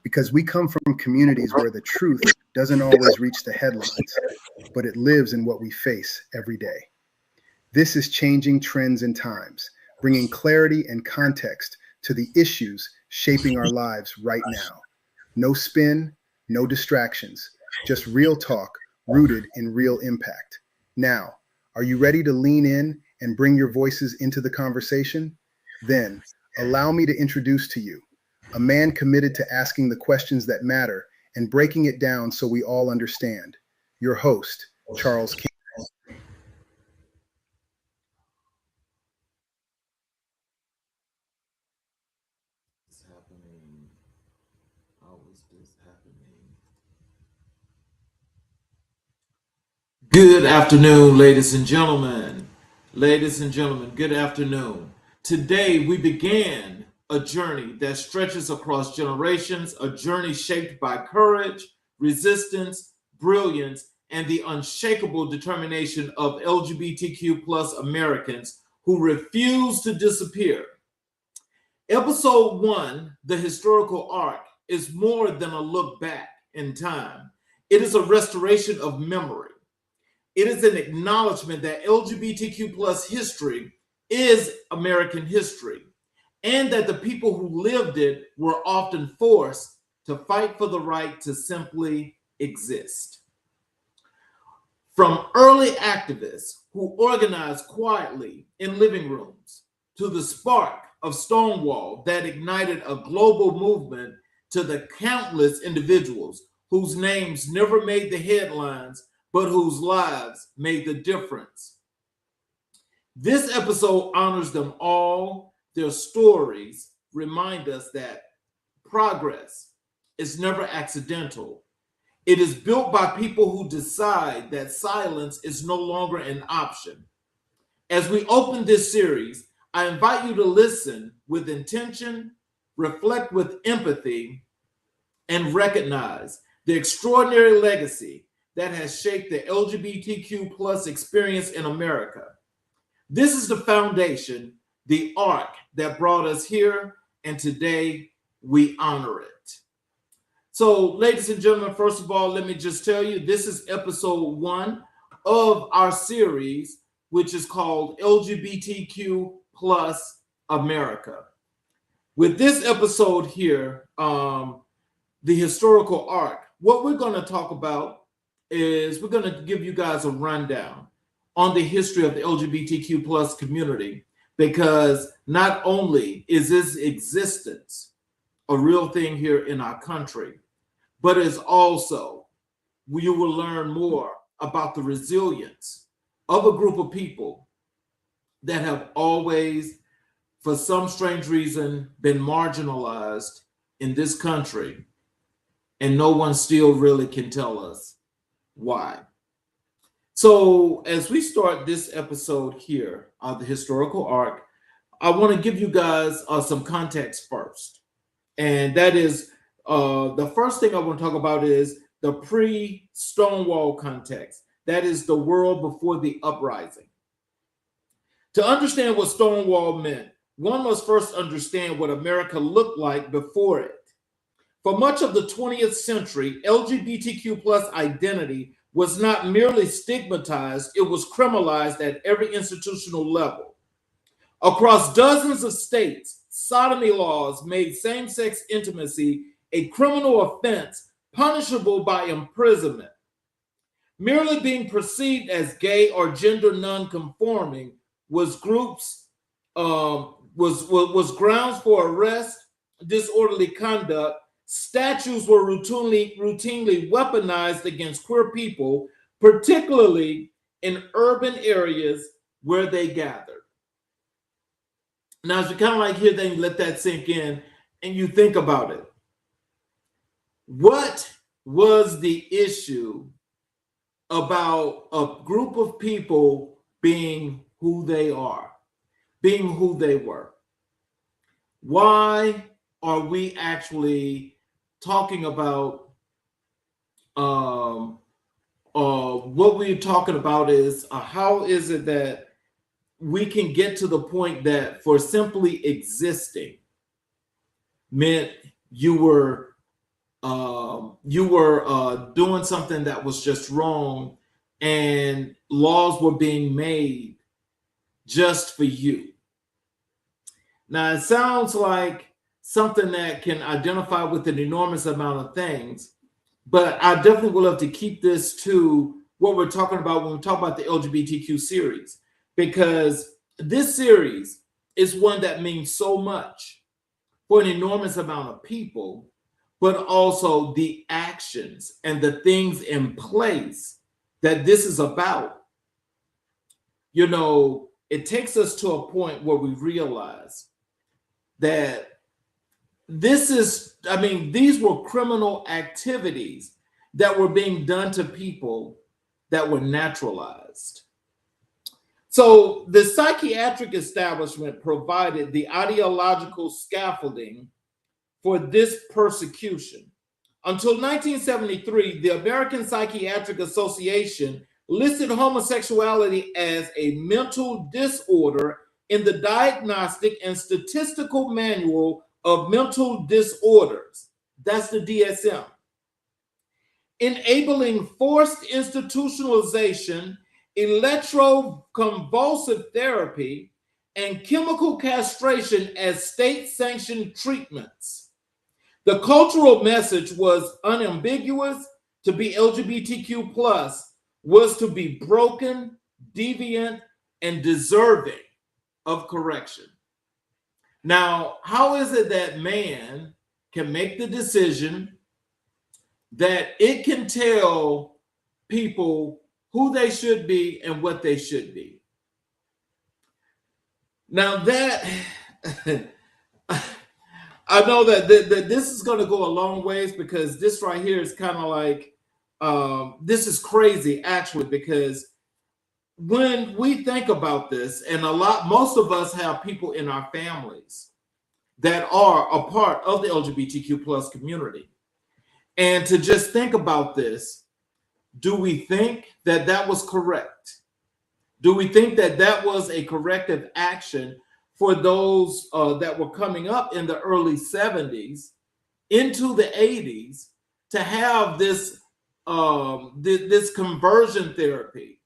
because we come from communities where the truth doesn't always reach the headlines, but it lives in what we face every day. This is Changing Trends and Times, bringing clarity and context to the issues shaping our lives right now. No spin, no distractions, just real talk rooted in real impact. Now, are you ready to lean in and bring your voices into the conversation? Then, allow me to introduce to you a man committed to asking the questions that matter and breaking it down so we all understand. Your host, Charles King. Good afternoon, ladies and gentlemen. Ladies and gentlemen, good afternoon. Today we began a journey that stretches across generations, a journey shaped by courage, resistance, brilliance, and the unshakable determination of LGBTQ plus Americans who refuse to disappear. Episode 1, The Historical Arc, is more than a look back in time. It is a restoration of memory. It is an acknowledgement that LGBTQ plus history is American history, and that the people who lived it were often forced to fight for the right to simply exist. From early activists who organized quietly in living rooms to the spark of Stonewall that ignited a global movement, to the countless individuals whose names never made the headlines but whose lives made the difference. This episode honors them all. Their stories remind us that progress is never accidental. It is built by people who decide that silence is no longer an option. As we open this series, I invite you to listen with intention, reflect with empathy, and recognize the extraordinary legacy that has shaped the LGBTQ plus experience in America. This is the foundation, the arc that brought us here, and today we honor it. So, ladies and gentlemen, first of all, let me just tell you, this is episode 1 of our series, which is called LGBTQ plus America. With this episode here, the historical arc, what we're going to talk about is we're going to give you guys a rundown on the history of the LGBTQ plus community, because not only is its existence a real thing here in our country, but it's also, you will learn more about the resilience of a group of people that have always, for some strange reason, been marginalized in this country, and no one still really can tell us why. So as we start this episode here of the historical arc, I want to give you guys some context first. And that is, the first thing I want to talk about is the pre-Stonewall context. That is the world before the uprising. To understand what Stonewall meant, one must first understand what America looked like before it. For much of the 20th century, LGBTQ plus identity was not merely stigmatized, it was criminalized at every institutional level. Across dozens of states, sodomy laws made same-sex intimacy a criminal offense punishable by imprisonment. Merely being perceived as gay or gender non-conforming was grounds for arrest, disorderly conduct. Statues were routinely weaponized against queer people, particularly in urban areas where they gathered. Now, as you kind of like hear that, you let that sink in and you think about it. What was the issue about a group of people being who they are, being who they were? Why are we actually talking about what we're talking about is how is it that we can get to the point that for simply existing meant you were you were doing something that was just wrong, and laws were being made just for you. Now, it sounds like something that can identify with an enormous amount of things, but I definitely would love to keep this to what we're talking about when we talk about the LGBTQ series, because this series is one that means so much for an enormous amount of people, but also the actions and the things in place that this is about. You know, it takes us to a point where we realize that these were criminal activities that were being done to people that were naturalized. So the psychiatric establishment provided the ideological scaffolding for this persecution. Until 1973, the American Psychiatric Association listed homosexuality as a mental disorder in the Diagnostic and Statistical Manual of Mental Disorders. That's the DSM. Enabling forced institutionalization, electroconvulsive therapy, and chemical castration as state-sanctioned treatments. The cultural message was unambiguous. To be LGBTQ plus was to be broken, deviant, and deserving of correction. Now, how is it that man can make the decision that it can tell people who they should be and what they should be? Now that I know that this is going to go a long ways, because this right here is kind of like, this is crazy actually, because when we think about this, and most of us have people in our families that are a part of the LGBTQ plus community. And to just think about this, do we think that that was correct? Do we think that that was a corrective action for those that were coming up in the early 70s into the 80s to have this conversion therapy?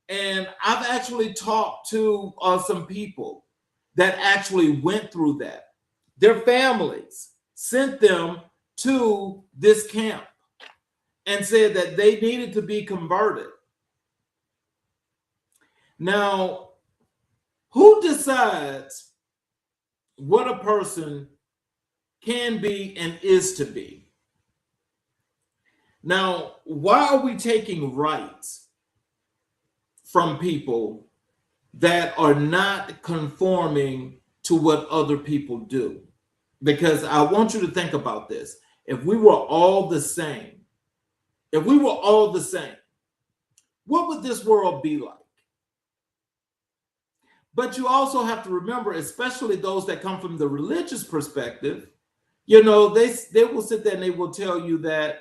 And I've actually talked to some people that actually went through that. Their families sent them to this camp and said that they needed to be converted. Now, who decides what a person can be and is to be? Now, why are we taking rights from people that are not conforming to what other people do? Because I want you to think about this. If we were all the same, what would this world be like? But you also have to remember, especially those that come from the religious perspective, you know, they will sit there and they will tell you that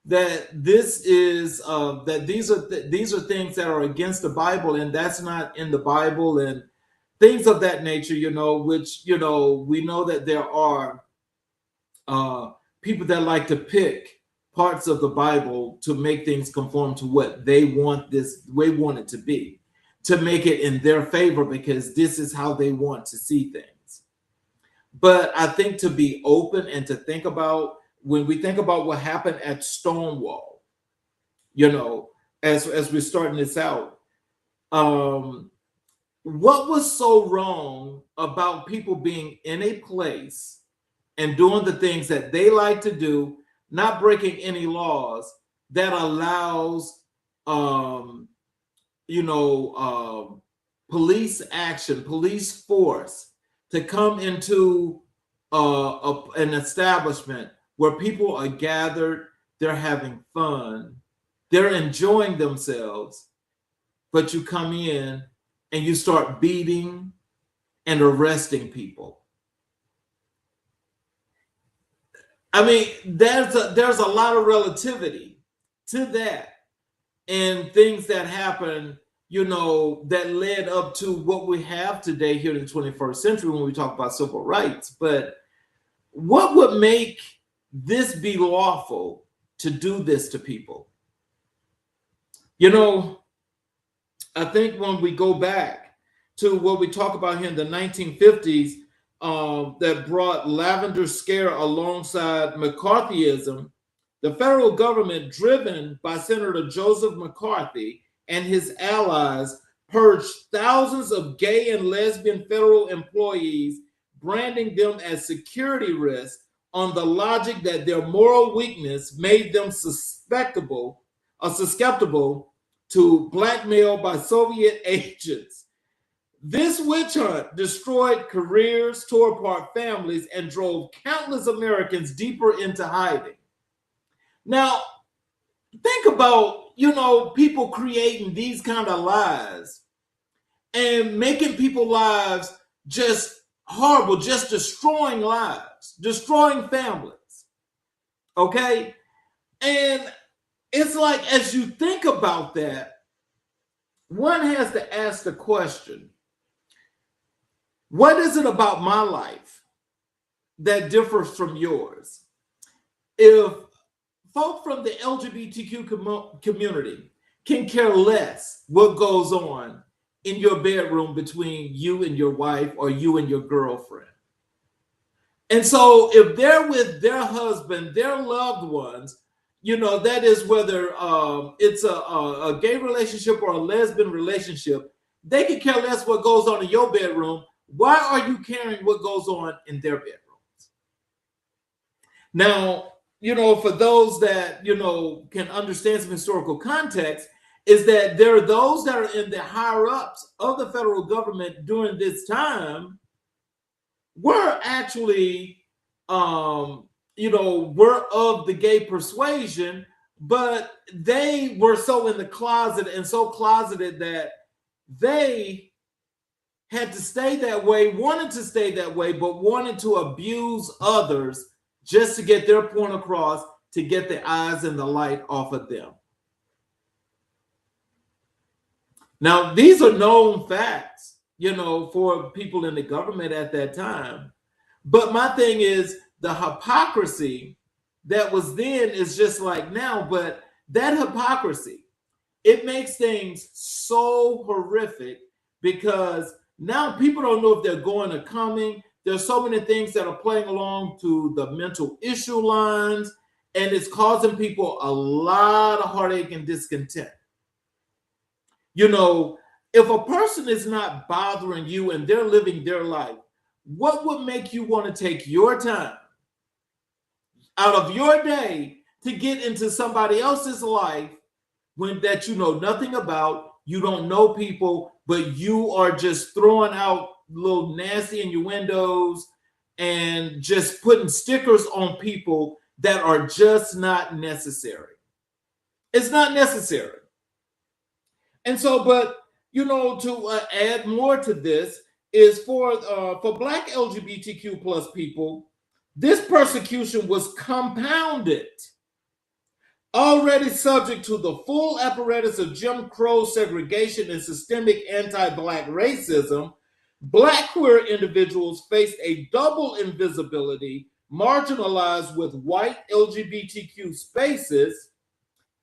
that this is that these are things that are against the Bible, and that's not in the Bible, and things of that nature, you know, which, you know, we know that there are people that like to pick parts of the Bible to make things conform to what they want it to be, to make it in their favor, because this is how they want to see things. But I think to be open and to think about, when we think about what happened at Stonewall, you know, as we're starting this out, what was so wrong about people being in a place and doing the things that they like to do, not breaking any laws that allows, police action, police force to come into an establishment where people are gathered, they're having fun, they're enjoying themselves, but you come in and you start beating and arresting people. I mean, there's a lot of relativity to that, and things that happen, you know, that led up to what we have today here in the 21st century when we talk about civil rights. But what would make this be lawful to do this to people? You know, I think when we go back to what we talk about here in the 1950s, that brought Lavender Scare alongside McCarthyism, the federal government, driven by Senator Joseph McCarthy and his allies, purged thousands of gay and lesbian federal employees, branding them as security risks on the logic that their moral weakness made them susceptible to blackmail by Soviet agents. This witch hunt destroyed careers, tore apart families, and drove countless Americans deeper into hiding. Now, think about, people creating these kind of lies and making people's lives just horrible, just destroying lives, destroying families. Okay? And it's like, as you think about that, one has to ask the question, what is it about my life that differs from yours? If folk from the LGBTQ community can care less what goes on in your bedroom between you and your wife or you and your girlfriend. And so if they're with their husband, their loved ones, that is whether it's a gay relationship or a lesbian relationship, they can care less what goes on in your bedroom. Why are you caring what goes on in their bedrooms? Now, for those that, can understand some historical context, is that there are those that are in the higher ups of the federal government during this time were actually, were of the gay persuasion, but they were so in the closet and so closeted that they had to stay that way, wanted to stay that way, but wanted to abuse others just to get their point across, to get the eyes and the light off of them. Now, these are known facts, for people in the government at that time. But my thing is, the hypocrisy that was then is just like now, but that hypocrisy, it makes things so horrific because now people don't know if they're going or coming. There's so many things that are playing along to the mental issue lines, and it's causing people a lot of heartache and discontent. If a person is not bothering you and they're living their life, what would make you want to take your time out of your day to get into somebody else's life that you know nothing about, you don't know people, but you are just throwing out little nasty innuendos and just putting stickers on people that are just not necessary. It's not necessary. And so, but to add more to this is for Black LGBTQ plus people, this persecution was compounded. Already subject to the full apparatus of Jim Crow segregation and systemic anti-Black racism, Black queer individuals faced a double invisibility, marginalized with white LGBTQ spaces,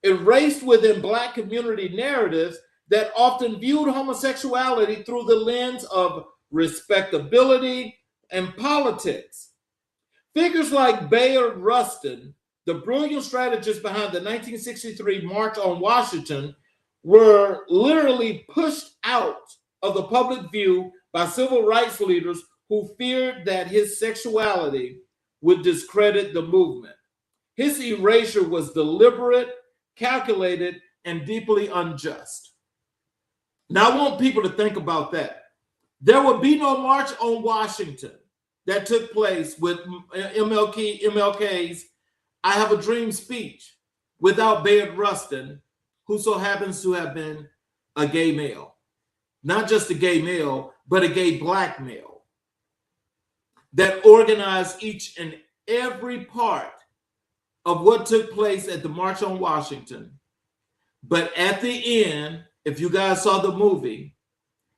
erased within Black community narratives that often viewed homosexuality through the lens of respectability and politics. Figures like Bayard Rustin, the brilliant strategist behind the 1963 March on Washington, were literally pushed out of the public view by civil rights leaders who feared that his sexuality would discredit the movement. His erasure was deliberate, calculated, and deeply unjust. Now, I want people to think about that. There would be no March on Washington that took place with MLK's I Have a Dream speech without Bayard Rustin, who so happens to have been a gay male. Not just a gay male, but a gay Black male that organized each and every part of what took place at the March on Washington. But at the end, if you guys saw the movie,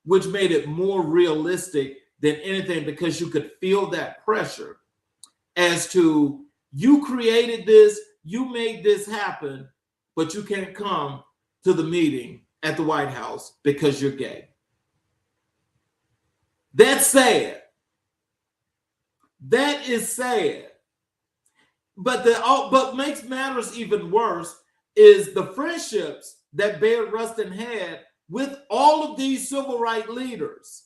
which made it more realistic than anything because you could feel that pressure as to You created this, you made this happen, but you can't come to the meeting at the White House because you're gay. That's sad. That is sad. But makes matters even worse is the friendships that Bayard Rustin had with all of these civil rights leaders.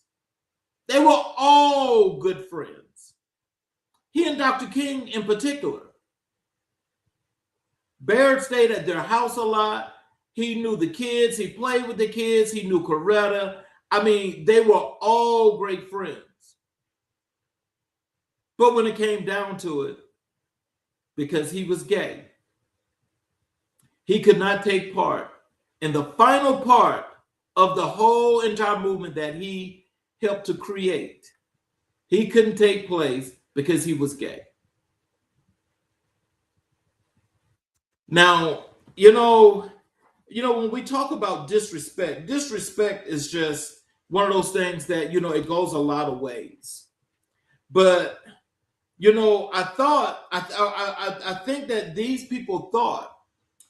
They were all good friends. He and Dr. King in particular. Bayard stayed at their house a lot. He knew the kids. He played with the kids. He knew Coretta. I mean, they were all great friends. But when it came down to it, because he was gay, he could not take part in the final part of the whole entire movement that he helped to create. He couldn't take place because he was gay. Now, when we talk about disrespect is just one of those things that, it goes a lot of ways. But, I think that these people thought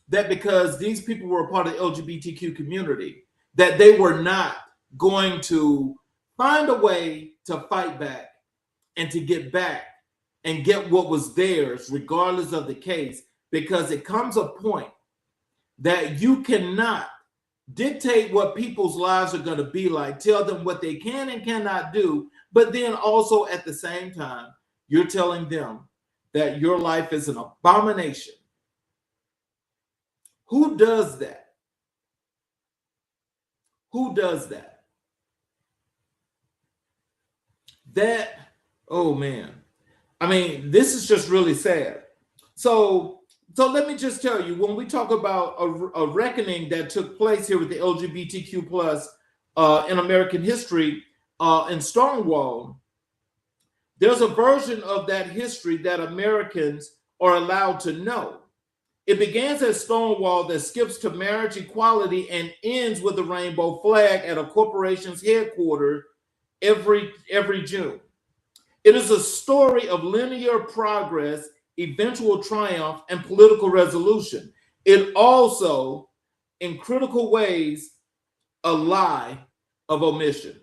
that because these people were a part of the LGBTQ community, that they were not going to find a way to fight back and to get back and get what was theirs, regardless of the case, because it comes a point that you cannot dictate what people's lives are going to be like, tell them what they can and cannot do, but then also at the same time, you're telling them that your life is an abomination. Who does that? Who does that? Oh man. I mean, this is just really sad. So let me just tell you, when we talk about a reckoning that took place here with the LGBTQ plus in American history in Stonewall, there's a version of that history that Americans are allowed to know. It begins at Stonewall that skips to marriage equality and ends with the rainbow flag at a corporation's headquarters every June. It is a story of linear progress, eventual triumph, and political resolution. It also, in critical ways, a lie of omission.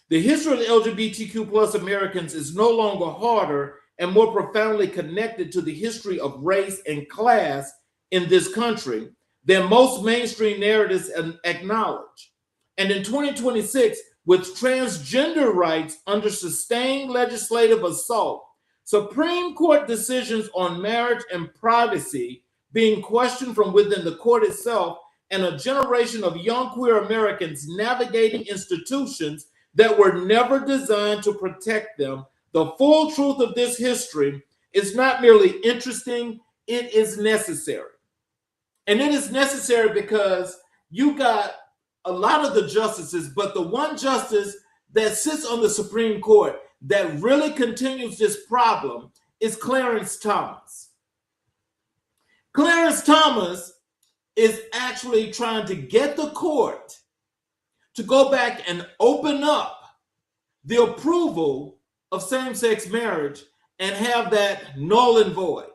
The history of the LGBTQ plus Americans is no longer harder and more profoundly connected to the history of race and class in this country than most mainstream narratives acknowledge. And in 2026, with transgender rights under sustained legislative assault, Supreme Court decisions on marriage and privacy being questioned from within the court itself, and a generation of young queer Americans navigating institutions that were never designed to protect them, the full truth of this history is not merely interesting, it is necessary. And it is necessary because you got a lot of the justices, but the one justice that sits on the Supreme Court that really continues this problem is Clarence Thomas. Clarence Thomas is actually trying to get the court to go back and open up the approval of same-sex marriage and have that null and void.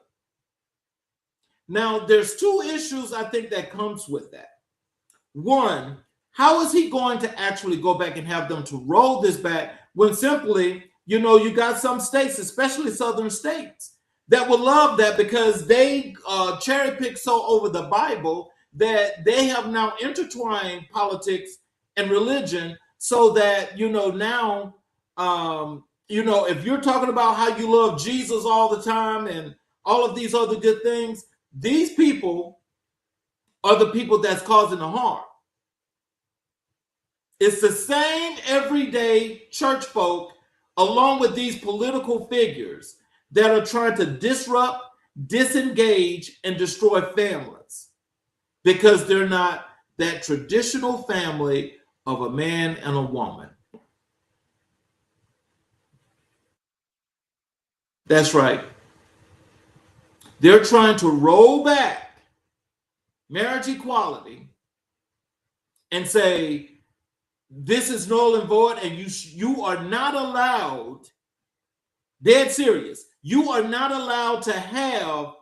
Now, there's two issues I think that comes with that. One, how is he going to actually go back and have them to roll this back when simply, you got some states, especially southern states, that would love that because they cherry pick so over the Bible that they have now intertwined politics and religion so that, now, if you're talking about how you love Jesus all the time and all of these other good things, these people are the people that's causing the harm. It's the same everyday church folk along with these political figures that are trying to disrupt, disengage, and destroy families because they're not that traditional family of a man and a woman. That's right. They're trying to roll back marriage equality and say, this is null and void, and you are not allowed Dead serious. You are not allowed to have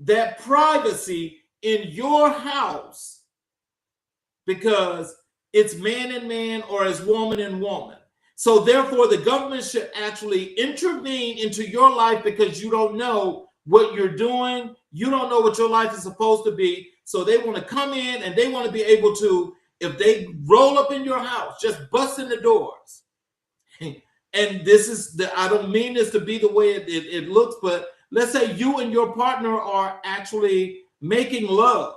that privacy in your house because it's man and man or as woman and woman. So therefore, the government should actually intervene into your life because you don't know what you're doing. You don't know what your life is supposed to be. So they want to come in and they want to be able to, if they roll up in your house, just bust in the doors. And this is I don't mean this to be the way it looks, but let's say you and your partner are actually making love.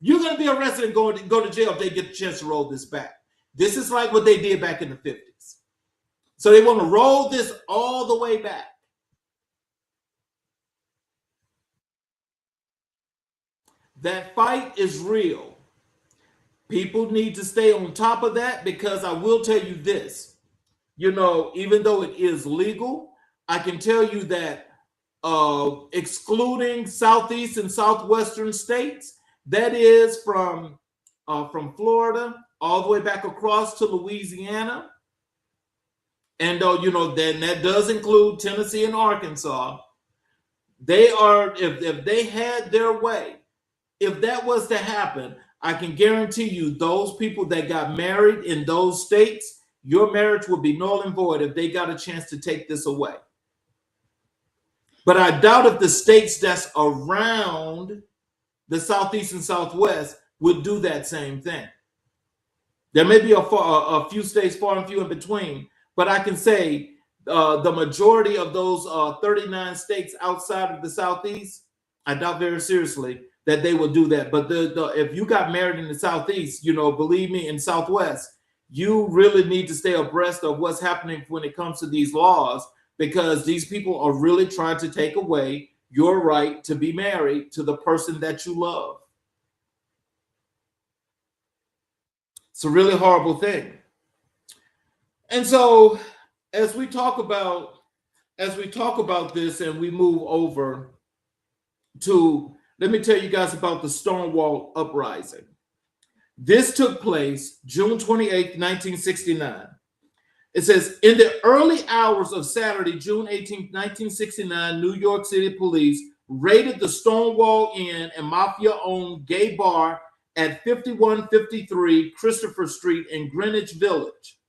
You're going to be arrested and go to jail if they get the chance to roll this back. This is like what they did back in the 50s. So they want to roll this all the way back. That fight is real. People need to stay on top of that because I will tell you this. You know, even though it is legal, I can tell you that excluding Southeast and Southwestern states, that is from Florida all the way back across to Louisiana, and you know, then that does include Tennessee and Arkansas. They are, if they had their way, if that was to happen, I can guarantee you those people that got married in those states, your marriage would be null and void if they got a chance to take this away. But I doubt if the states that's around the Southeast and Southwest would do that same thing. There may be a few states far and few in between, but I can say the majority of those 39 states outside of the Southeast, I doubt very seriously that they will do that. But if you got married in the Southeast, you know, believe me, in Southwest, you really need to stay abreast of what's happening when it comes to these laws, because these people are really trying to take away your right to be married to the person that you love. It's a really horrible thing. And so as we talk about this and we move over to, let me tell you guys about the Stonewall Uprising. This took place June 28th, 1969. It says, in the early hours of Saturday, June 18th, 1969, New York City police raided the Stonewall Inn and mafia-owned gay bar at 5153 Christopher Street in Greenwich Village.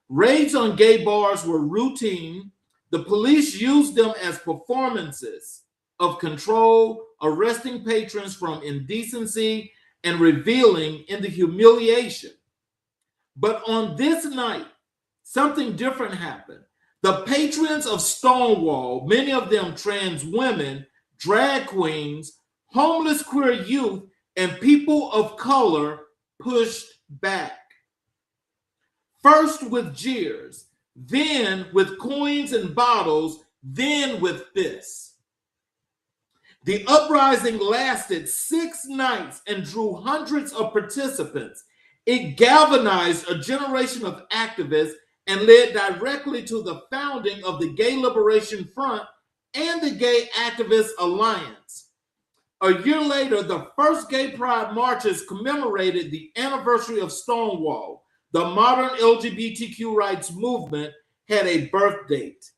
Raids on gay bars were routine. The police used them as performances of control, arresting patrons from indecency and reveling in the humiliation. But on this night, something different happened. The patrons of Stonewall, many of them trans women, drag queens, homeless queer youth, and people of color, pushed back. First with jeers, then with coins and bottles, then with fists. The uprising lasted 6 nights and drew hundreds of participants. It galvanized a generation of activists and led directly to the founding of the Gay Liberation Front and the Gay Activist Alliance. A year later, the first gay pride marches commemorated the anniversary of Stonewall. The modern LGBTQ rights movement had a birth date.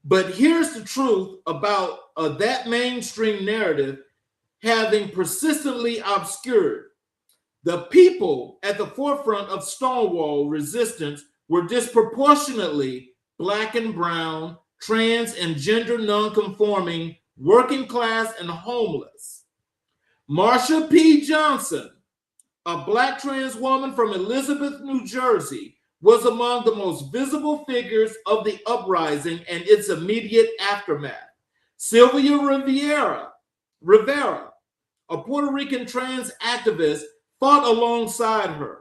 But here's the truth about that mainstream narrative having persistently obscured. The people at the forefront of Stonewall resistance were disproportionately Black and brown, trans and gender nonconforming, working class and homeless. Marsha P. Johnson, a Black trans woman from Elizabeth, New Jersey, was among the most visible figures of the uprising and its immediate aftermath. Sylvia Rivera, a Puerto Rican trans activist, fought alongside her.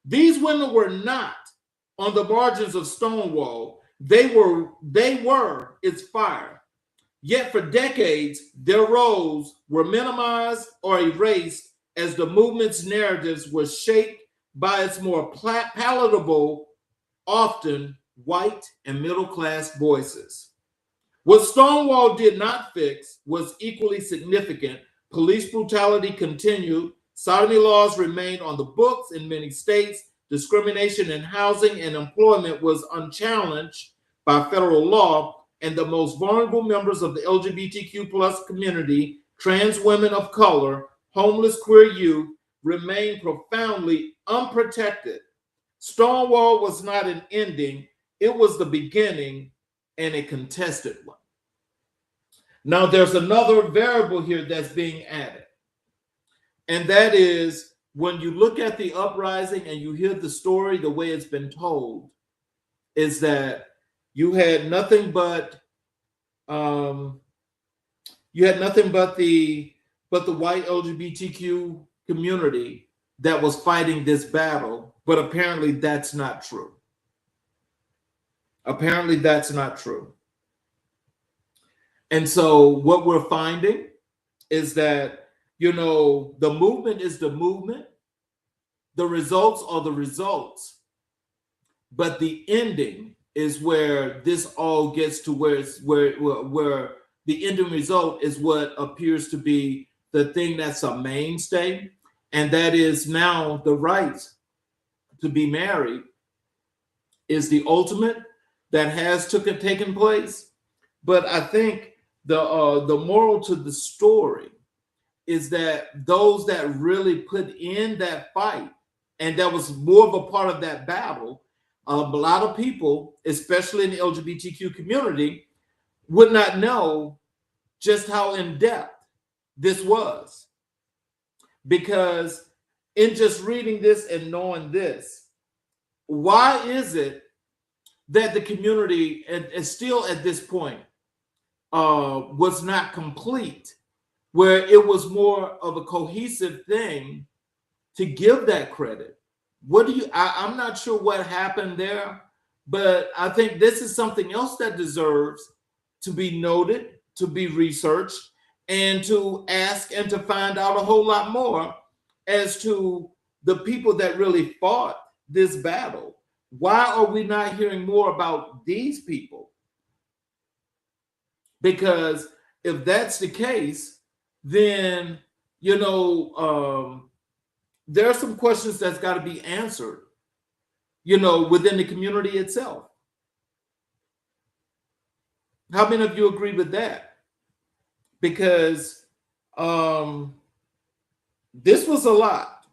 These women were not on the margins of Stonewall. They were its fire. Yet for decades, their roles were minimized or erased as the movement's narratives were shaped by its more palatable, often white and middle-class voices. What Stonewall did not fix was equally significant. Police brutality continued. Sodomy laws remained on the books in many states. Discrimination in housing and employment was unchallenged. by federal law, and the most vulnerable members of the LGBTQ plus community, trans women of color, homeless queer youth, remain profoundly unprotected. Stonewall was not an ending, it was the beginning, and a contested one. Now, there's another variable here that's being added, and that is when you look at the uprising and you hear the story the way it's been told, is that you had nothing but the white LGBTQ community that was fighting this battle, but apparently that's not true. Apparently that's not true. And so what we're finding is that, you know, the movement is the movement, the results are the results, but the ending is where this all gets to where it's where the ending result is what appears to be the thing that's a mainstay, and that is now the right to be married is the ultimate that has taken place. But I think the moral to the story is that those that really put in that fight, and that was more of a part of that battle, a lot of people, especially in the LGBTQ community, would not know just how in depth this was. Because in just reading this and knowing this, why is it that the community is still at this point was not complete, where it was more of a cohesive thing to give that credit? What do you, I'm not sure what happened there, but I think this is something else that deserves to be noted, to be researched, and to ask and to find out a whole lot more as to the people that really fought this battle. Why are we not hearing more about these people? Because if that's the case, then, you know, there are some questions that's got to be answered, you know, within the community itself. How many of you agree with that? Because this was a lot.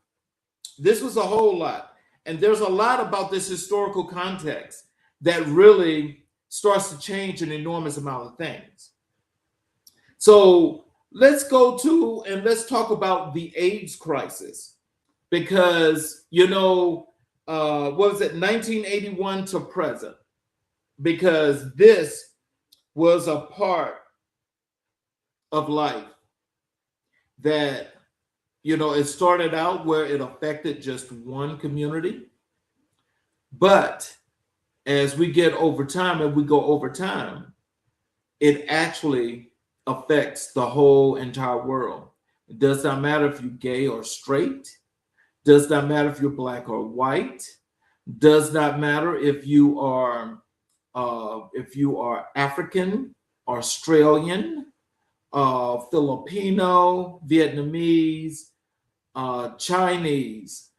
This was a whole lot. And there's a lot about this historical context that really starts to change an enormous amount of things. So let's go to and let's talk about the AIDS crisis. Because, you know, what was it, 1981 to present? Because this was a part of life that, you know, it started out where it affected just one community. But as we get over time and we go over time, it actually affects the whole entire world. It does not matter if you're gay or straight. Does not matter if you're black or white. Does not matter if you are African, Australian, Filipino, Vietnamese, Chinese,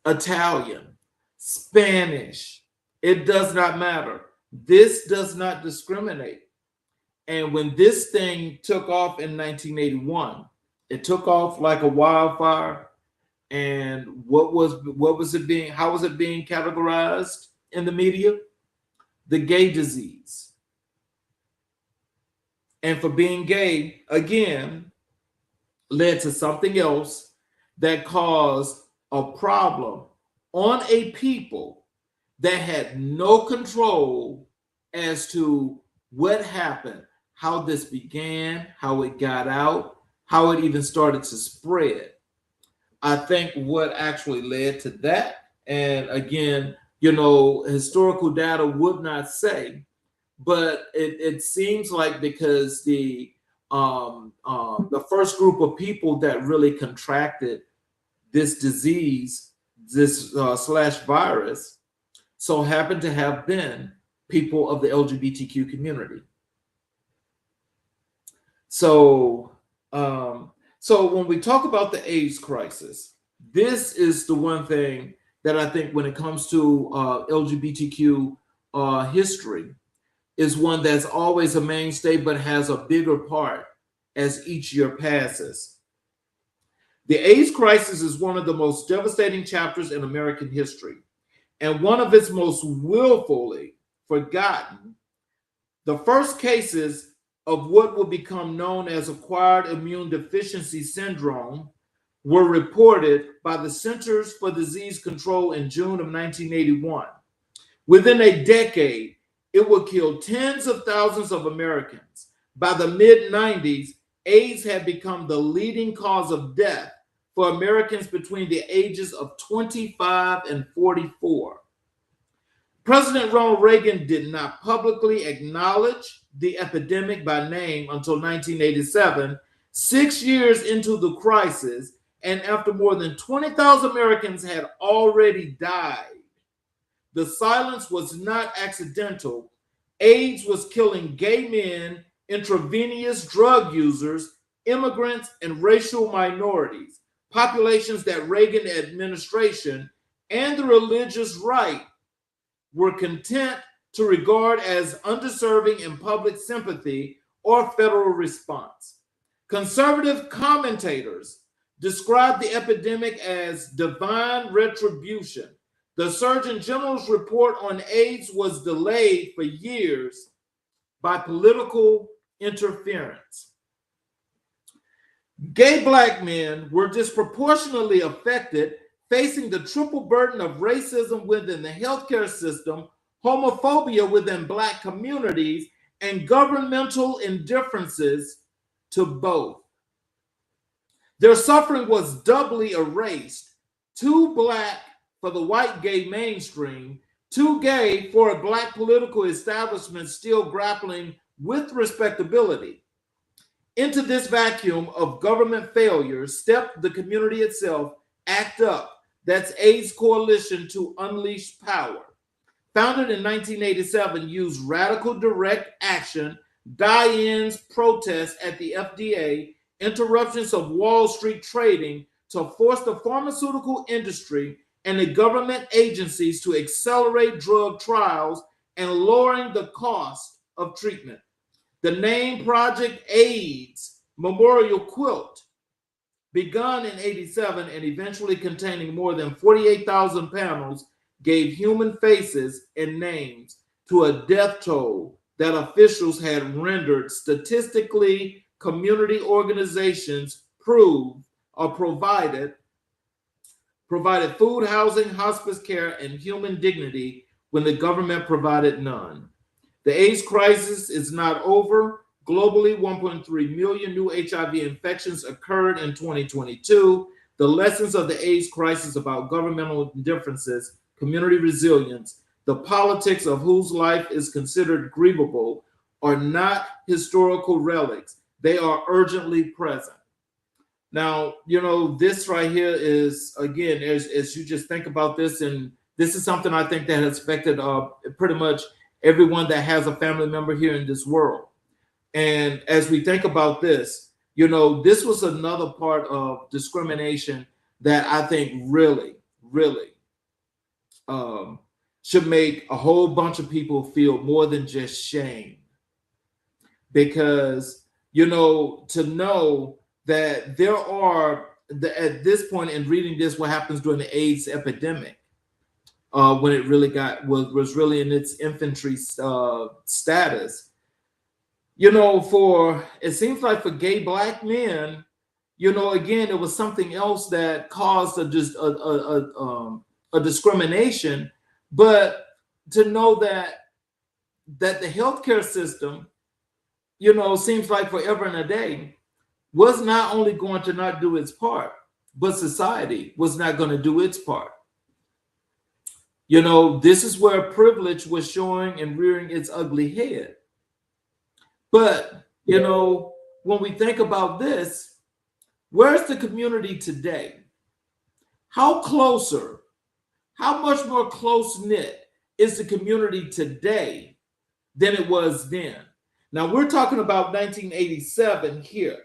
Italian, Spanish. It does not matter. This does not discriminate. And when this thing took off in 1981, it took off like a wildfire. And how was it being categorized in the media? The gay disease. And for being gay, again, led to something else that caused a problem on a people that had no control as to what happened, how this began, how it got out, how it even started to spread. I think what actually led to that, and again, you know, historical data would not say, but it seems like because the first group of people that really contracted this disease, this slash virus, so happened to have been people of the LGBTQ community. So, so when we talk about the AIDS crisis, this is the one thing that I think when it comes to LGBTQ history is one that's always a mainstay, but has a bigger part as each year passes. The AIDS crisis is one of the most devastating chapters in American history, and one of its most willfully forgotten. The first cases of what will become known as acquired immune deficiency syndrome were reported by the Centers for Disease Control in June of 1981. Within a decade, it would kill tens of thousands of Americans. By the mid-90s, AIDS had become the leading cause of death for Americans between the ages of 25 and 44. President Ronald Reagan did not publicly acknowledge the epidemic by name until 1987, 6 years into the crisis, and after more than 20,000 Americans had already died. The silence was not accidental. AIDS was killing gay men, intravenous drug users, immigrants, and racial minorities, populations that Reagan administration and the religious right were content to regard as undeserving in public sympathy or federal response. Conservative commentators described the epidemic as divine retribution. The Surgeon General's report on AIDS was delayed for years by political interference. Gay Black men were disproportionately affected, facing the triple burden of racism within the healthcare system, homophobia within Black communities, and governmental indifferences to both. Their suffering was doubly erased: too Black for the white gay mainstream, too gay for a Black political establishment still grappling with respectability. Into this vacuum of government failure stepped the community itself. ACT UP, that's AIDS Coalition to Unleash Power. Founded in 1987, used radical direct action, die-ins, protests at the FDA, interruptions of Wall Street trading to force the pharmaceutical industry and the government agencies to accelerate drug trials and lowering the cost of treatment. The name Project AIDS Memorial Quilt, begun in '87 and eventually containing more than 48,000 panels, gave human faces and names to a death toll that officials had rendered statistically. Community organizations provided food, housing, hospice care, and human dignity when the government provided none. The AIDS crisis is not over. Globally, 1.3 million new HIV infections occurred in 2022. The lessons of the AIDS crisis about governmental indifferences, community resilience, the politics of whose life is considered grievable are not historical relics. They are urgently present. Now, this right here is, again, as you just think about this, and this is something I think that has affected pretty much everyone that has a family member here in this world. And as we think about this, this was another part of discrimination that I think really, really should make a whole bunch of people feel more than just shame. Because, to know that there are, at this point in reading this, what happens during the AIDS epidemic, when it really was really in its infantry status, it seems like for gay Black men, again, it was something else that caused a discrimination. But to know that the healthcare system, seems like forever and a day, was not only going to not do its part, but society was not going to do its part. This is where privilege was showing and rearing its ugly head. But, when we think about this, where's the community today? How much more close-knit is the community today than it was then? Now, we're talking about 1987 here,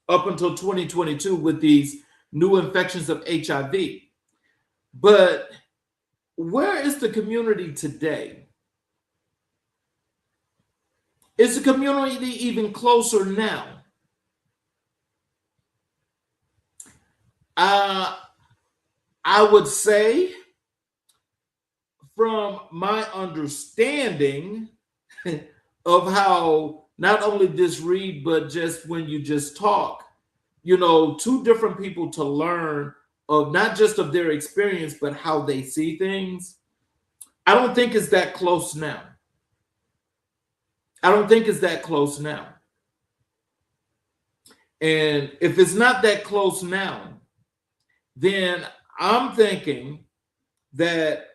up until 2022 with these new infections of HIV. But where is the community today? Is the community even closer now? I would say, from my understanding of how not only this read, but just when you just talk, two different people to learn of not just of their experience, but how they see things. I don't think it's that close now. I don't think it's that close now. And if it's not that close now, then I'm thinking that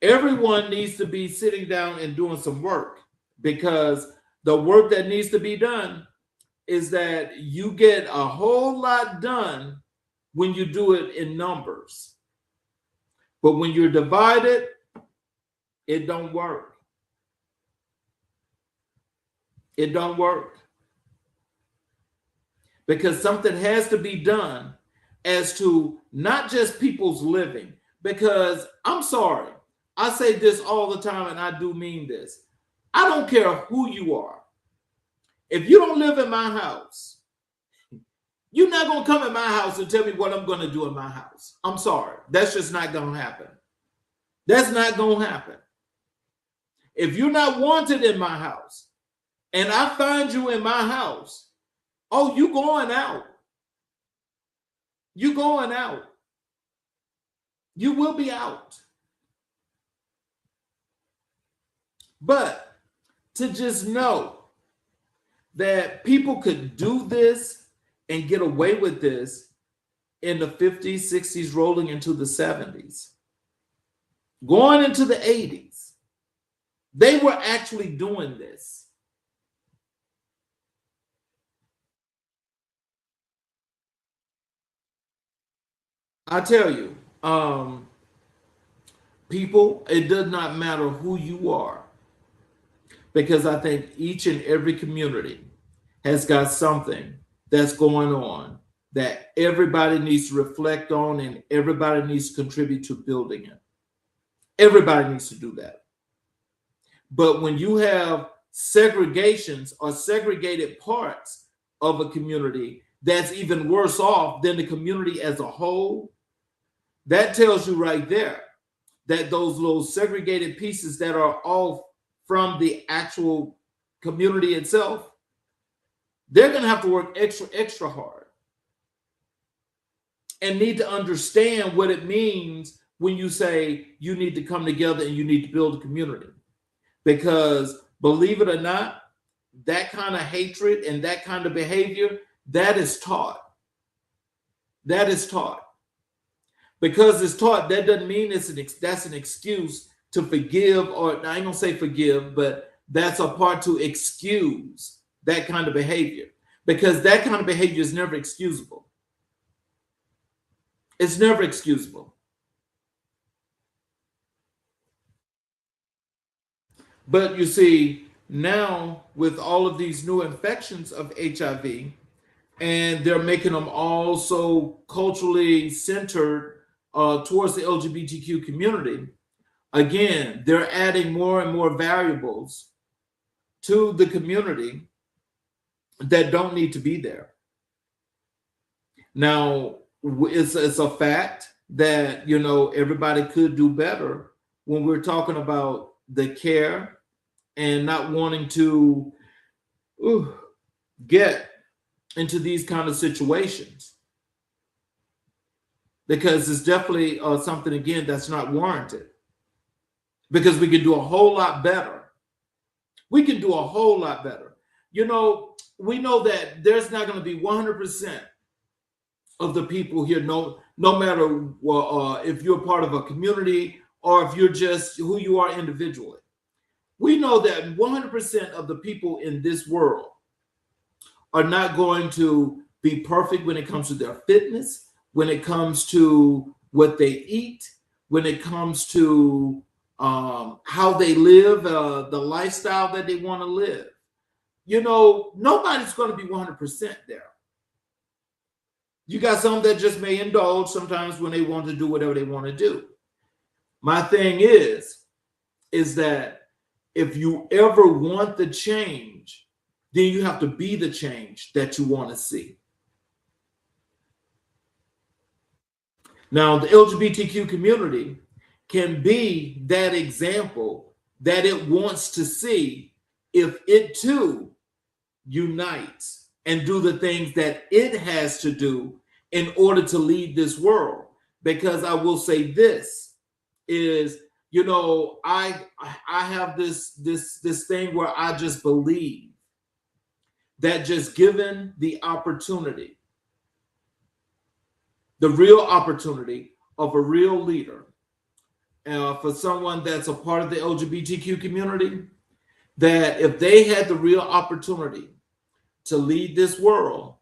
everyone needs to be sitting down and doing some work, because the work that needs to be done is that you get a whole lot done when you do it in numbers. But when you're divided, it don't work. It don't work. Because something has to be done as to not just people's living. Because I'm sorry, I say this all the time, and I do mean this. I don't care who you are. If you don't live in my house, you're not going to come in my house and tell me what I'm going to do in my house. I'm sorry. That's just not going to happen. That's not going to happen. If you're not wanted in my house and I find you in my house, oh, you going out. You going out. You will be out. But to just know that people could do this and get away with this in the 50s, 60s, rolling into the 70s, going into the 80s, they were actually doing this. I tell you, people, it does not matter who you are, because I think each and every community has got something that's going on that everybody needs to reflect on, and everybody needs to contribute to building it. Everybody needs to do that. But when you have segregations or segregated parts of a community that's even worse off than the community as a whole, that tells you right there that those little segregated pieces that are off from the actual community itself, they're going to have to work extra hard and need to understand what it means when you say you need to come together and you need to build a community. Because believe it or not, that kind of hatred and that kind of behavior, that is taught. That is taught. Because it's taught, that doesn't mean that's an excuse to forgive, or I ain't gonna say forgive, but that's a part to excuse that kind of behavior, because that kind of behavior is never excusable. It's never excusable. But you see, now with all of these new infections of HIV, and they're making them all so culturally centered towards the LGBTQ community, again, they're adding more and more variables to the community that don't need to be there. Now, it's a fact that, everybody could do better when we're talking about the care and not wanting to get into these kind of situations. Because it's definitely something, again, that's not warranted. Because we can do a whole lot better. We can do a whole lot better. We know that there's not going to be 100% of the people here, no matter if you're part of a community or if you're just who you are individually. We know that 100% of the people in this world are not going to be perfect when it comes to their fitness, when it comes to what they eat, when it comes to how they live, the lifestyle that they want to live. Nobody's going to be 100% there. You got some that just may indulge sometimes when they want to do whatever they want to do. My thing is that if you ever want the change, then you have to be the change that you want to see. Now, the LGBTQ community can be that example that it wants to see if it too unites and do the things that it has to do in order to lead this world. Because I will say this is, you know, I have this thing where I just believe that just given the opportunity, the real opportunity of a real leader, for someone that's a part of the LGBTQ community, that if they had the real opportunity to lead this world,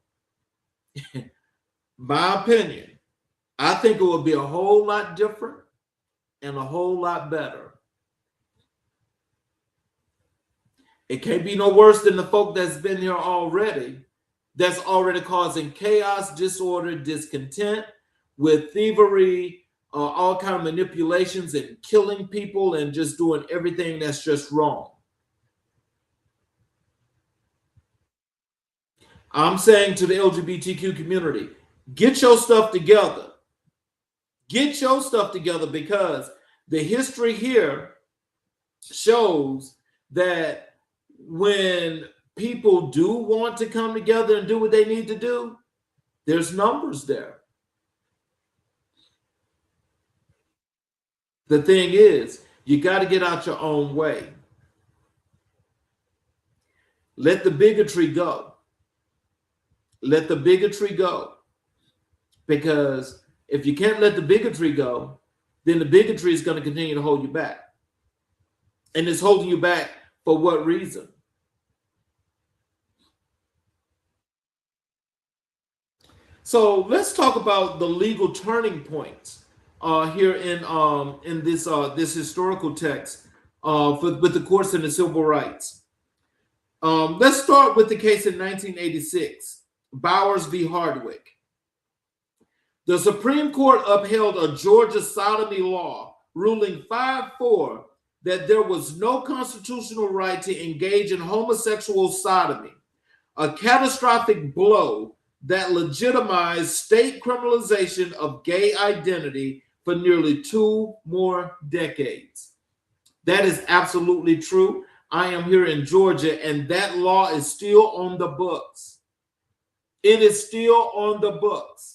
my opinion, I think it would be a whole lot different and a whole lot better. It can't be no worse than the folk that's been here already, that's already causing chaos, disorder, discontent, with thievery, all kind of manipulations and killing people and just doing everything that's just wrong. I'm saying to the LGBTQ community, get your stuff together. Get your stuff together, because the history here shows that when people do want to come together and do what they need to do, there's numbers there. The thing is, you got to get out your own way. Let the bigotry go. Let the bigotry go. Because if you can't let the bigotry go, then the bigotry is going to continue to hold you back. And it's holding you back for what reason? So let's talk about the legal turning points here in this historical text with the courts and the civil rights. Let's start with the case in 1986, Bowers v. Hardwick. The Supreme Court upheld a Georgia sodomy law, ruling 5-4 that there was no constitutional right to engage in homosexual sodomy, a catastrophic blow that legitimized state criminalization of gay identity for nearly 2 more decades. That is absolutely true. I am here in Georgia, and that law is still on the books. It is still on the books.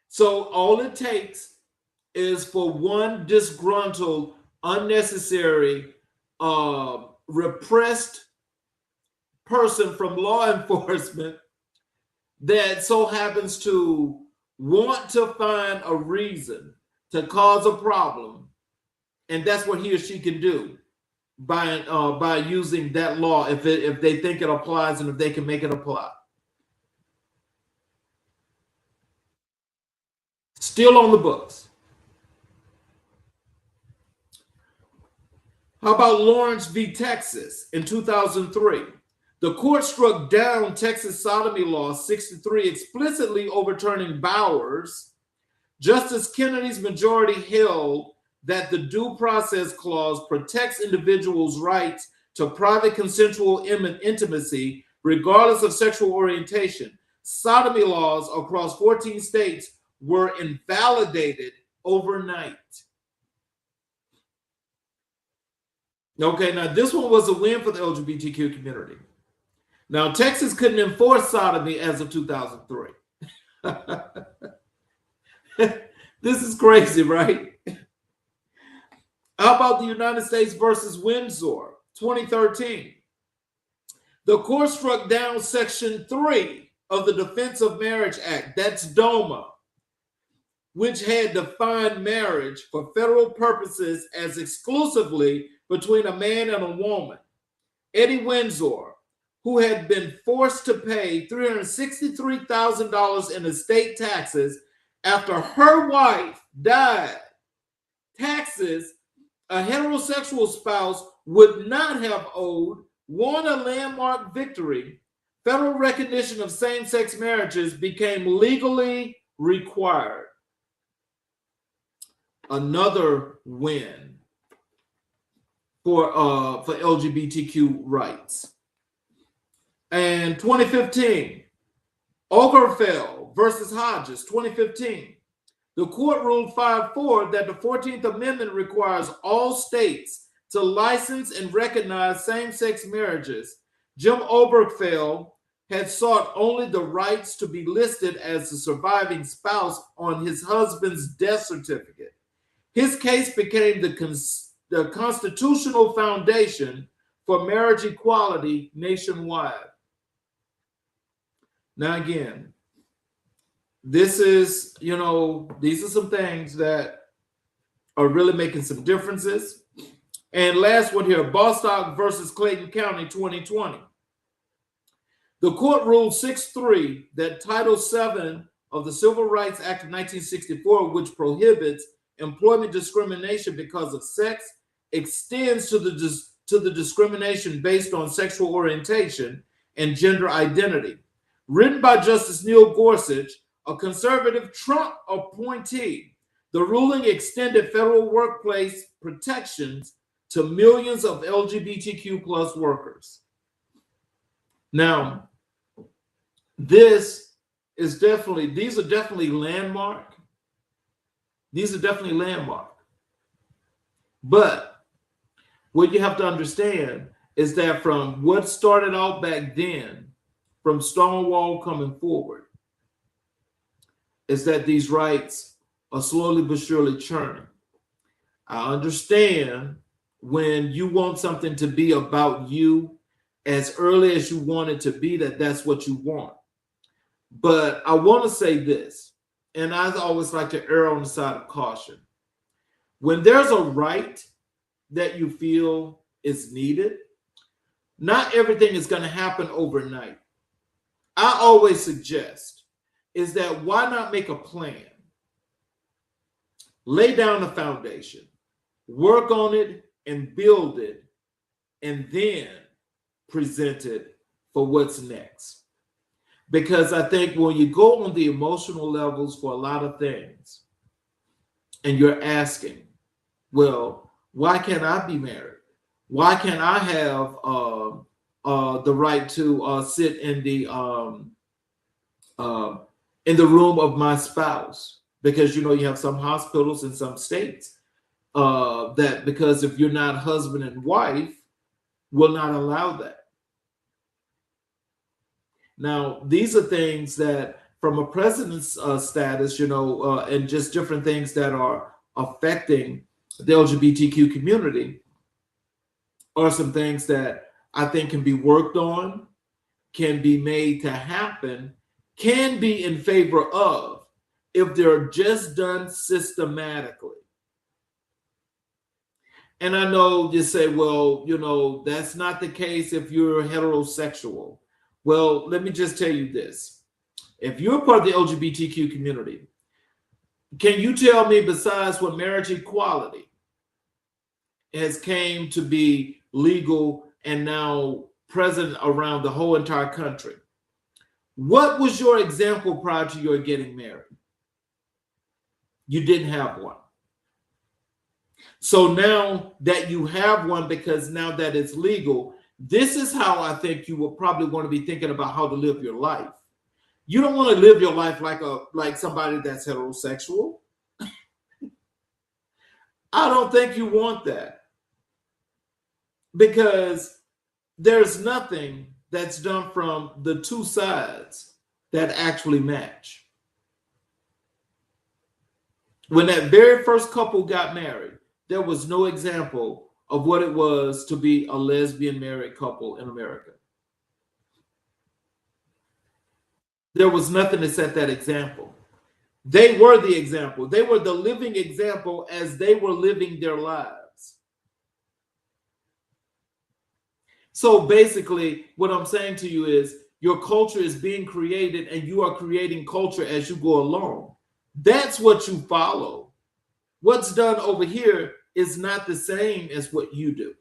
So all it takes is for one disgruntled, unnecessary, repressed person from law enforcement that so happens to want to find a reason to cause a problem, and that's what he or she can do by using that law if they think it applies and if they can make it apply. Still on the books. How about Lawrence v. Texas in 2003? The court struck down Texas sodomy law 63, explicitly overturning Bowers. Justice Kennedy's majority held that the Due Process Clause protects individuals' rights to private consensual intimacy, regardless of sexual orientation. Sodomy laws across 14 states were invalidated overnight. Okay, now this one was a win for the LGBTQ community. Now, Texas couldn't enforce sodomy as of 2003. This is crazy, right? How about the United States versus Windsor, 2013? The court struck down Section 3 of the Defense of Marriage Act, that's DOMA, which had defined marriage for federal purposes as exclusively between a man and a woman. Eddie Windsor, who had been forced to pay $363,000 in estate taxes after her wife died, taxes a heterosexual spouse would not have owed, won a landmark victory. Federal recognition of same-sex marriages became legally required. Another win. for LGBTQ rights. And 2015, Obergefell versus Hodges, 2015. The court ruled 5-4 that the 14th Amendment requires all states to license and recognize same-sex marriages. Jim Obergefell had sought only the rights to be listed as the surviving spouse on his husband's death certificate. His case became the constitutional foundation for marriage equality nationwide. Now, again, this is, these are some things that are really making some differences. And last one here, Bostock versus Clayton County, 2020. The court ruled 6-3 that Title VII of the Civil Rights Act of 1964, which prohibits employment discrimination because of sex, extends to the discrimination based on sexual orientation and gender identity. Written by Justice Neil Gorsuch, a conservative Trump appointee, the ruling extended federal workplace protections to millions of LGBTQ plus workers. Now, these are definitely landmark. These are definitely landmark. But what you have to understand is that from what started out back then, from Stonewall coming forward, is that these rights are slowly but surely churning. I understand when you want something to be about you as early as you want it to be, that's what you want. But I want to say this, and I always like to err on the side of caution. When there's a right that you feel is needed, not everything is going to happen overnight. I always suggest is that why not make a plan? Lay down a foundation, work on it and build it, and then present it for what's next. Because I think when you go on the emotional levels for a lot of things, and you're asking, well, why can't I be married? Why can't I have the right to sit in the room of my spouse? Because you have some hospitals in some states that because if you're not husband and wife, will not allow that. Now, these are things that from a president's status, and just different things that are affecting the LGBTQ community are some things that I think can be worked on, can be made to happen, can be in favor of if they're just done systematically. And I know you say, well, that's not the case if you're heterosexual. Well, let me just tell you this. If you're part of the LGBTQ community, can you tell me, besides what marriage equality has came to be legal and now present around the whole entire country, what was your example prior to your getting married? You didn't have one. So now that you have one, because now that it's legal, this is how I think you will probably want to be thinking about how to live your life. You don't want to live your life like somebody that's heterosexual. I don't think you want that, because there's nothing that's done from the two sides that actually match. When that very first couple got married, there was no example of what it was to be a lesbian married couple in America. There was nothing to set that example. They were the example. They were the living example as they were living their lives. So basically, what I'm saying to you is your culture is being created and you are creating culture as you go along. That's what you follow. What's done over here is not the same as what you do.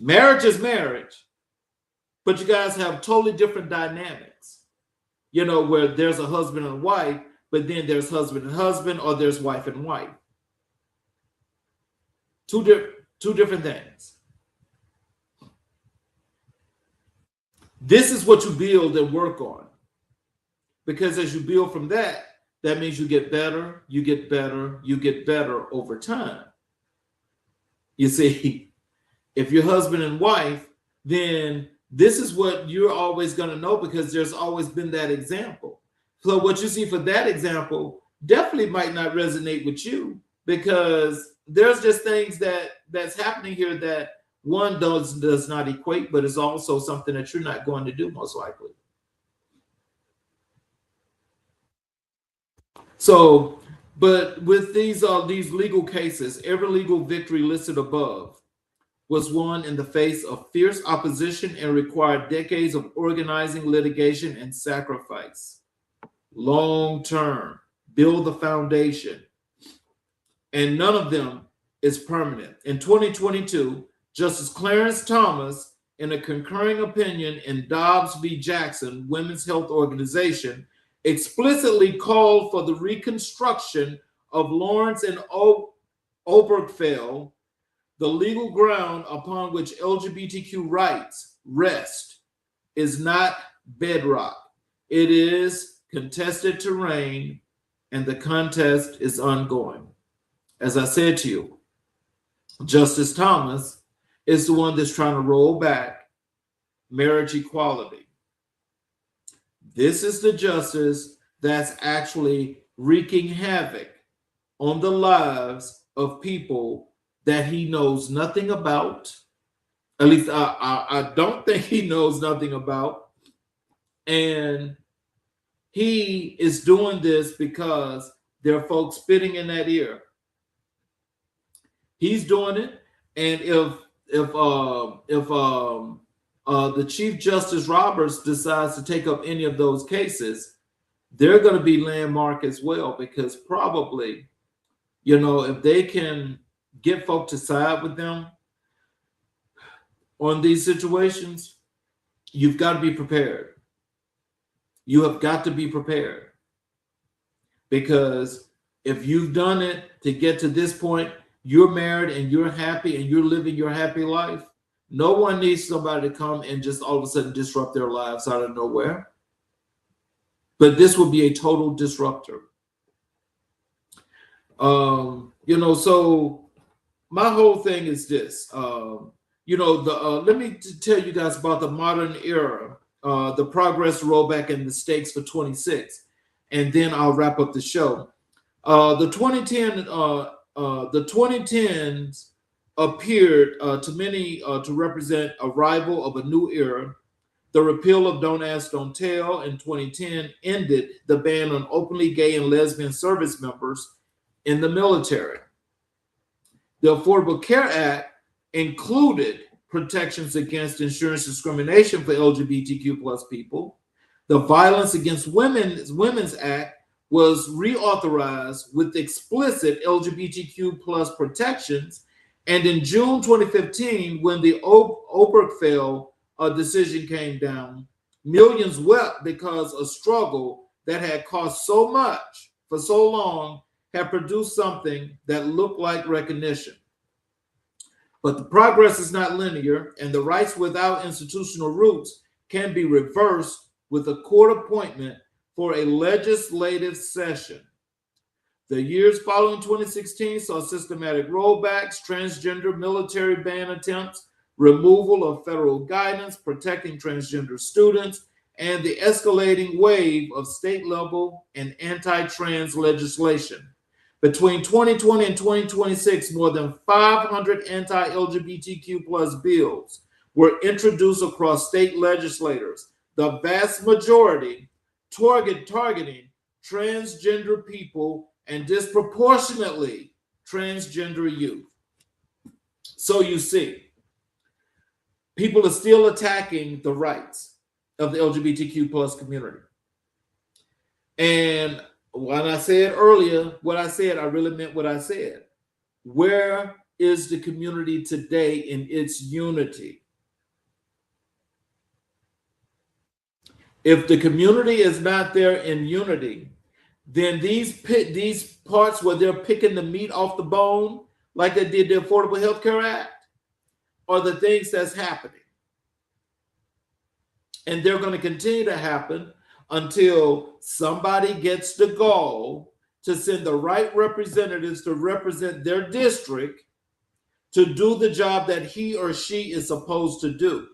Marriage is marriage, but you guys have totally different dynamics. Where there's a husband and wife, but then there's husband and husband, or there's wife and wife. Two Two different things. This is what you build and work on. Because as you build from that, that means you get better, you get better, you get better over time. You see, if you're husband and wife, then this is what you're always going to know because there's always been that example. So what you see for that example definitely might not resonate with you because there's just things that's happening here that one does not equate, but is also something that you're not going to do most likely. So, but with these legal cases, every legal victory listed above was won in the face of fierce opposition and required decades of organizing, litigation, and sacrifice. Long term, build the foundation. And none of them is permanent. In 2022, Justice Clarence Thomas, in a concurring opinion in Dobbs v. Jackson, Women's Health Organization, explicitly called for the reconstruction of Lawrence and Obergefell, the legal ground upon which LGBTQ rights rest is not bedrock. It is contested terrain, and the contest is ongoing. As I said to you, Justice Thomas is the one that's trying to roll back marriage equality. This is the justice that's actually wreaking havoc on the lives of people that he knows nothing about. At least I don't think he knows nothing about. And he is doing this because there are folks spitting in that ear. He's doing it, and if the Chief Justice Roberts decides to take up any of those cases, they're going to be landmark as well, because probably, if they can get folk to side with them on these situations, you've got to be prepared. You have got to be prepared, because if you've done it to get to this point, you're married and you're happy and you're living your happy life. No one needs somebody to come and just all of a sudden disrupt their lives out of nowhere. But this will be a total disruptor. So my whole thing is this. Let me tell you guys about the modern era, the progress, rollback, and mistakes for 26, and then I'll wrap up the show. The 2010s appeared to many to represent arrival of a new era. The repeal of Don't Ask, Don't Tell in 2010 ended the ban on openly gay and lesbian service members in the military. The Affordable Care Act included protections against insurance discrimination for LGBTQ plus people. The Violence Against Women's Act was reauthorized with explicit LGBTQ plus protections. And in June 2015, when the Obergefell decision came down, millions wept because a struggle that had cost so much for so long had produced something that looked like recognition. But the progress is not linear, and the rights without institutional roots can be reversed with a court appointment for a legislative session. The years following 2016 saw systematic rollbacks, transgender military ban attempts, removal of federal guidance protecting transgender students, and the escalating wave of state-level and anti-trans legislation. Between 2020 and 2026, more than 500 anti-LGBTQ plus bills were introduced across state legislators, the vast majority targeting transgender people and disproportionately transgender youth. So you see, people are still attacking the rights of the LGBTQ plus community. And when I said earlier what I said, I really meant what I said. Where is the community today in its unity? If the community is not there in unity, then these parts where they're picking the meat off the bone like they did the Affordable Health Care Act, are the things that's happening. And they're going to continue to happen until somebody gets the gall to send the right representatives to represent their district to do the job that he or she is supposed to do.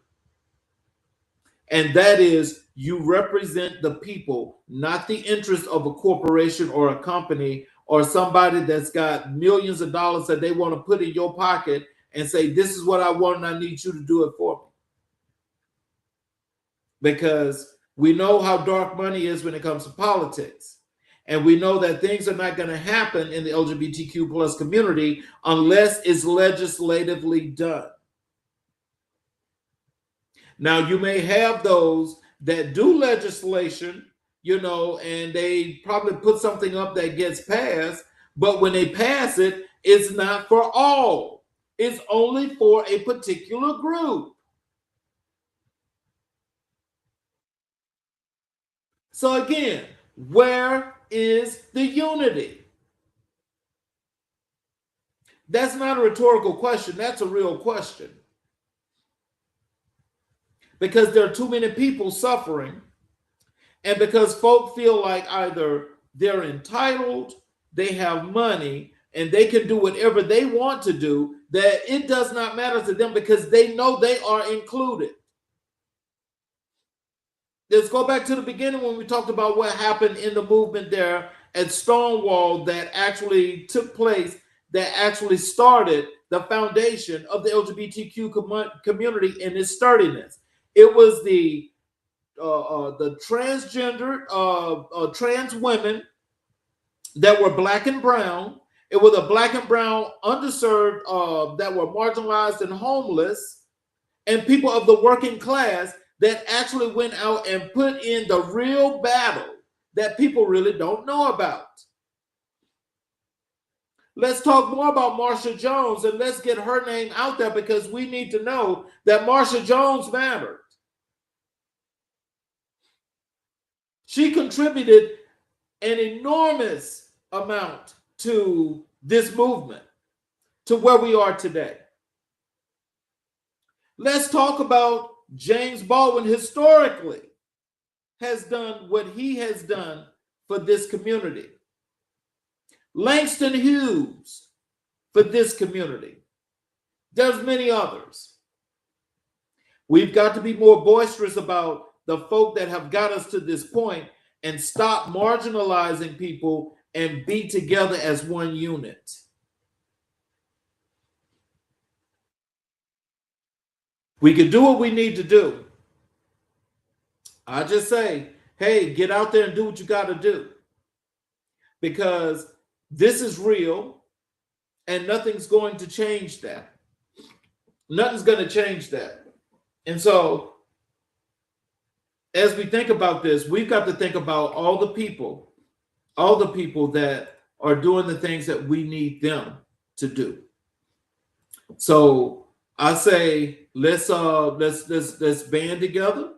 And that is, you represent the people, not the interest of a corporation or a company or somebody that's got millions of dollars that they want to put in your pocket and say, this is what I want and I need you to do it for me. Because we know how dark money is when it comes to politics. And we know that things are not going to happen in the LGBTQ plus community unless it's legislatively done. Now, you may have those that do legislation, and they probably put something up that gets passed, but when they pass it, it's not for all. It's only for a particular group. So again, where is the unity? That's not a rhetorical question. That's a real question. Because there are too many people suffering, and because folk feel like either they're entitled, they have money, and they can do whatever they want to do, that it does not matter to them because they know they are included. Let's go back to the beginning when we talked about what happened in the movement there at Stonewall that actually took place, that actually started the foundation of the LGBTQ community in its sturdiness. It was the transgender trans women that were black and brown. It was the black and brown underserved that were marginalized and homeless, and people of the working class that actually went out and put in the real battle that people really don't know about. Let's talk more about Marsha Jones, and let's get her name out there because we need to know that Marsha Jones mattered. She contributed an enormous amount to this movement, to where we are today. Let's talk about James Baldwin historically has done what he has done for this community. Langston Hughes for this community. There's many others. We've got to be more boisterous about the folk that have got us to this point and stop marginalizing people and be together as one unit. We can do what we need to do. I just say, hey, get out there and do what you got to do. Because this is real and nothing's going to change that. Nothing's going to change that. And so, as we think about this, we've got to think about all the people that are doing the things that we need them to do. So I say, let's band together,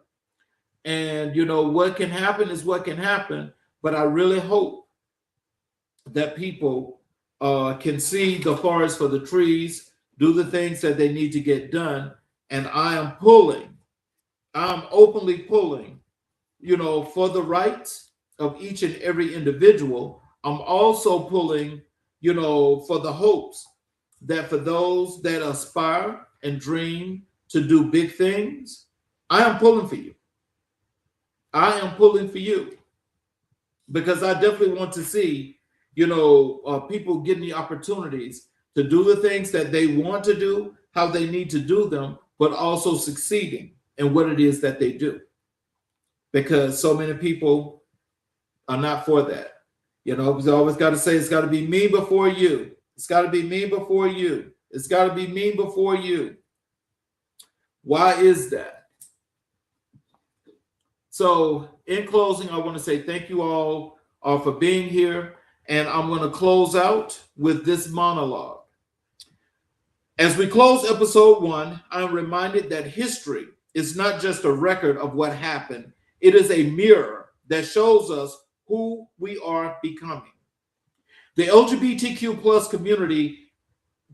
and what can happen is what can happen. But I really hope that people can see the forest for the trees, do the things that they need to get done, and I'm openly pulling, for the rights of each and every individual. I'm also pulling, for the hopes that for those that aspire and dream to do big things, I am pulling for you. I am pulling for you because I definitely want to see, people getting the opportunities to do the things that they want to do, how they need to do them, but also succeeding in what it is that they do. Because so many people are not for that. We always got to say it's got to be me before you. It's got to be me before you. It's got to be me before you. Why is that? So in closing, I want to say thank you all for being here. And I'm going to close out with this monologue. As we close episode 1, I'm reminded that history is not just a record of what happened. It is a mirror that shows us who we are becoming. The LGBTQ plus community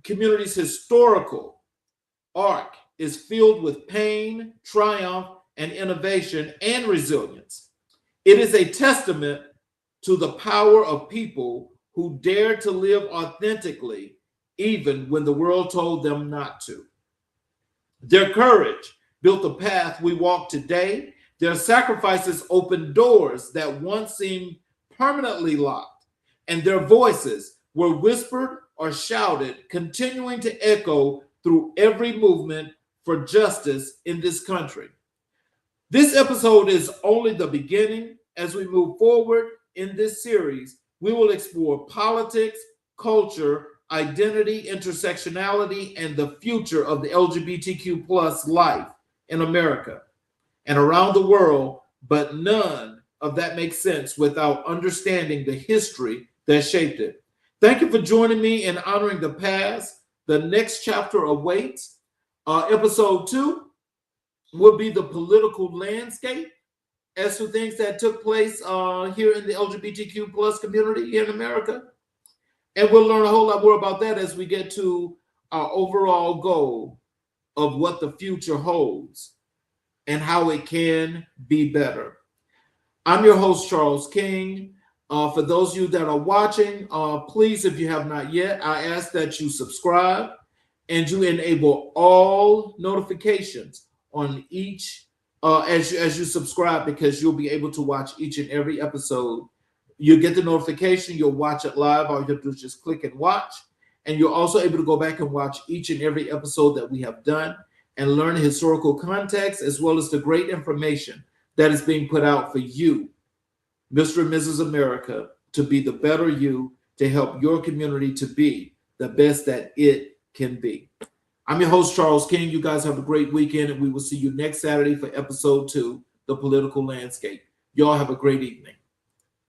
community's historical arc is filled with pain, triumph, and innovation and resilience. It is a testament to the power of people who dare to live authentically, even when the world told them not to. Their courage built the path we walk today. Their sacrifices opened doors that once seemed permanently locked, and their voices were whispered or shouted, continuing to echo through every movement for justice in this country. This episode is only the beginning. As we move forward in this series, we will explore politics, culture, identity, intersectionality, and the future of the LGBTQ plus life in America and around the world, but none of that makes sense without understanding the history that shaped it. Thank you for joining me in honoring the past. The next chapter awaits. Episode 2 will be the political landscape as to things that took place here in the LGBTQ plus community here in America. And we'll learn a whole lot more about that as we get to our overall goal of what the future holds and how it can be better. I'm your host, Charles King. For those of you that are watching, please, if you have not yet, I ask that you subscribe and you enable all notifications on each as you subscribe, because you'll be able to watch each and every episode. You'll get the notification, you'll watch it live. All you have to do is just click and watch. And you're also able to go back and watch each and every episode that we have done and learn historical context, as well as the great information that is being put out for you, Mr. and Mrs. America, to be the better you, to help your community to be the best that it can be. I'm your host, Charles King. You guys have a great weekend, and we will see you next Saturday for episode 2, The Political Landscape. Y'all have a great evening.